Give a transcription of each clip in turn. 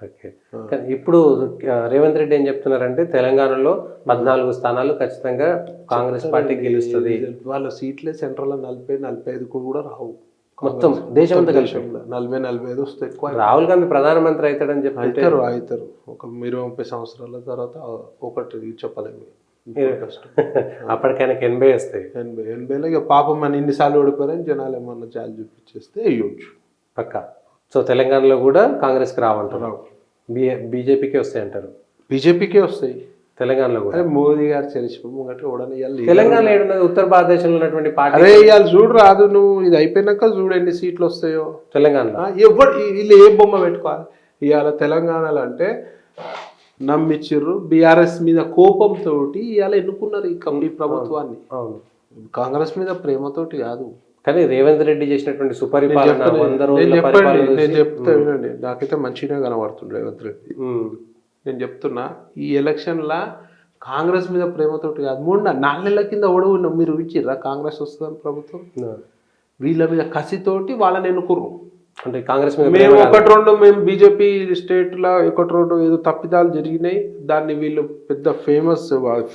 Okay. కానీ ఇప్పుడు రేవంత్ రెడ్డి ఏం చెప్తున్నారంటే తెలంగాణలో 14 స్థానాలు ఖచ్చితంగా కాంగ్రెస్ పార్టీ గెలుస్తుంది. వాళ్ళ సీట్లే సెంట్రల్ 40-45 కూడా రావు. మొత్తం దేశమంతా కలిసి 40-45 వస్తే ఎక్కువ. రాహుల్ గాంధీ ప్రధానమంత్రి అవుతాడని చెప్పి అవుతారు ఒక 20-30 సంవత్సరాల తర్వాత ఒకటి చెప్పలేము. అప్పటికైనా 80 వస్తాయి. 80 ఇక పాపం మన ఇన్నిసార్లు ఓడిపోయారని జనాలు ఏమన్నా చాలు చూపించేస్తే వేయొచ్చు పక్క. సో తెలంగాణలో కూడా కాంగ్రెస్కి రావంటారు, బీజేపీకే వస్తాయి అంటారు. బీజేపీకే వస్తాయి తెలంగాణలో కూడా. మోదీ గారు చరిచిపోయి ఓడని తెలంగాణ ఏడున్నది, ఉత్తర భారతదేశంలో ఉన్నటువంటి పార్టీ. అరే ఇవాళ చూడు రాదు, నువ్వు ఇది అయిపోయినాక చూడు ఎన్ని సీట్లు వస్తాయో తెలంగాణలో. ఎవరు వీళ్ళు ఏ బొమ్మ పెట్టుకోవాలి ఇవాళ తెలంగాణలో అంటే నమ్మిచ్చిర్రు. బీఆర్ఎస్ మీద కోపంతో ఇవాళ ఎన్నుకున్నారు ఈ ప్రభుత్వాన్ని. అవును, కాంగ్రెస్ మీద ప్రేమతోటి కాదు. కానీ రేవంత్ రెడ్డి చేసినటువంటి సుపరిపాలన, నేను చెప్తా వినండి, నాకైతే మంచిగా కనబడుతుంది రేవంత్ రెడ్డి. నేను చెప్తున్నా ఈ ఎలక్షన్లా కాంగ్రెస్ మీద ప్రేమతోటి కాదు. 4 నెలల కింద ఓడవు మీరు ఇచ్చిర్రా కాంగ్రెస్ వస్తుందని ప్రభుత్వం. వీళ్ళ మీద కసితోటి వాళ్ళని ఎన్నుకుర్రు. అంటే కాంగ్రెస్ మీద మేము మేము బీజేపీ స్టేట్లో 1-2 ఏదో తప్పిదాలు జరిగినాయి, దాన్ని వీళ్ళు పెద్ద ఫేమస్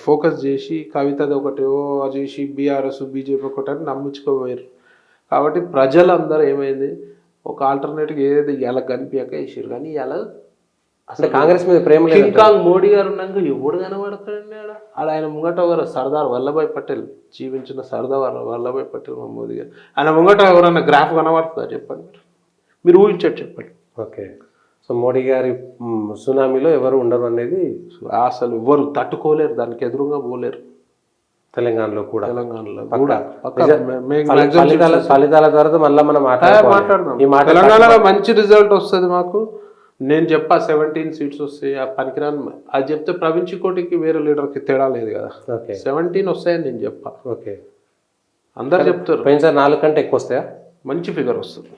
ఫోకస్ చేసి కవితది ఒకటి చేసి బీఆర్ఎస్ బీజేపీ ఒకటి అని నమ్మించుకోపోయారు. కాబట్టి ప్రజలందరూ ఏమైంది ఒక ఆల్టర్నేటివ్ ఏదైతే ఇలా కనిపించక వేసారు. కానీ ఇలా అసలు కాంగ్రెస్ మీద ప్రేమ లేదు. కింకాంగ్ మోడీ గారు ఉన్నాక ఎవడు కనబడతాడండి ఆడ ఆయన ముంగట ఎవరు సర్దార్ వల్లభాయ్ పటేల్, జీవించిన సర్దార్ వల్లభాయ్ పటేల్ మా మోదీ గారు. ఆయన ముంగట ఎవరన్నా గ్రాఫ్ కనబడుతుందా చెప్పండి, మీరు ఊహించట్టు చెప్పండి. ఓకే. సో మోడీ గారి సునామీలో ఎవరు ఉండరు అనేది అసలు ఎవరు తట్టుకోలేరు, దానికి ఎదురుగా పోలేరు. తెలంగాణలో కూడా, తెలంగాణలో ఫలితాల తర్వాత మళ్ళీ మనం మాట్లాడదాం. తెలంగాణలో మంచి రిజల్ట్ వస్తుంది మాకు. నేను చెప్పా 17 సీట్స్ వస్తాయి, ఆ పనికిరాని అది చెప్తే ప్రవీణ్ చికోటికి వేరే లీడర్కి తేడా లేదు కదా. 17 వస్తాయని నేను చెప్పా. ఓకే, అందరు చెప్తారు. పోయినసారి 4 కంటే ఎక్కువ వస్తాయా? మంచి ఫిగర్ వస్తుంది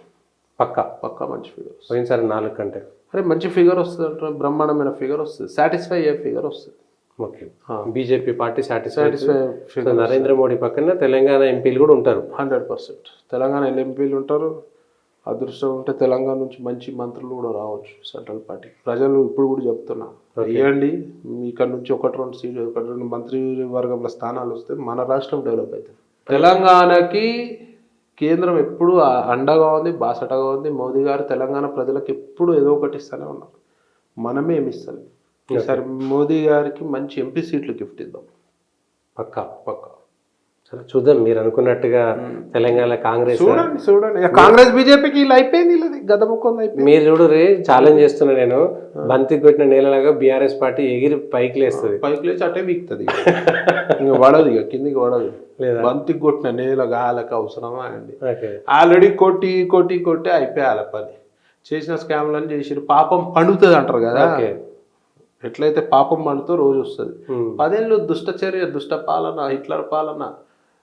పక్కా మంచి ఫిగర్ వస్తుంది. పోయినసారి 4 కంటే అరే మంచి ఫిగర్ వస్తుంది అంటే బ్రహ్మాండమైన ఫిగర్ వస్తుంది, సాటిస్ఫై అయ్యే ఫిగర్ వస్తుంది. Okay, BJP party satisfy. Narendra Modi పక్కన తెలంగాణ ఎంపీలు కూడా ఉంటారు. 100% తెలంగాణ ఎంపీలు ఉంటారు. అదృష్టం ఉంటే తెలంగాణ నుంచి మంచి మంత్రులు కూడా రావచ్చు సెంట్రల్ పార్టీ. ప్రజలు ఇప్పుడు కూడా చెప్తున్నా, ఇవ్వండి ఇక్కడ నుంచి 1-2 సీట్లు 1-2 మంత్రివర్గంలో స్థానాలు వస్తే మన రాష్ట్రం డెవలప్ అవుతుంది. తెలంగాణకి కేంద్రం ఎప్పుడు అండగా ఉంది, బాసటగా ఉంది. మోదీ గారు తెలంగాణ ప్రజలకు ఎప్పుడు ఏదో ఒకటి ఇస్తూనే ఉన్నారు, మనమే ఏమి ఇస్తాం. ఈసారి మోదీ గారికి మంచి ఎంపీ సీట్లు గిఫ్ట్ ఇద్దాం. పక్కా సరే చూద్దాం. మీరు అనుకున్నట్టుగా తెలంగాణ కాంగ్రెస్ చూడండి కాంగ్రెస్ బీజేపీకి ఇలా అయిపోయింది, గత ముఖం అయిపోయింది. మీరు చూడు రే, ఛాలెంజ్ చేస్తున్నా నేను, బంతికి కొట్టిన నేలలాగా బీఆర్ఎస్ పార్టీ ఎగిరి పైకి లేస్తుంది. పైకి లేచి అటే వీక్తుంది, ఇంకా పడదు, ఇక కిందికి పడదు. బంతికి కొట్టిన నేల గాలకు అవసరమా అండి? ఆల్రెడీ కొట్టి అయిపోయాలి పని. చేసిన స్కామ్లను చేసిరు, పాపం పండుతుంది అంటారు కదా. ఎట్లయితే పాపం పండుతో రోజు వస్తుంది. 10 ఏళ్ళు దుష్టచర్య, దుష్ట పాలన, హిట్లర్ పాలన,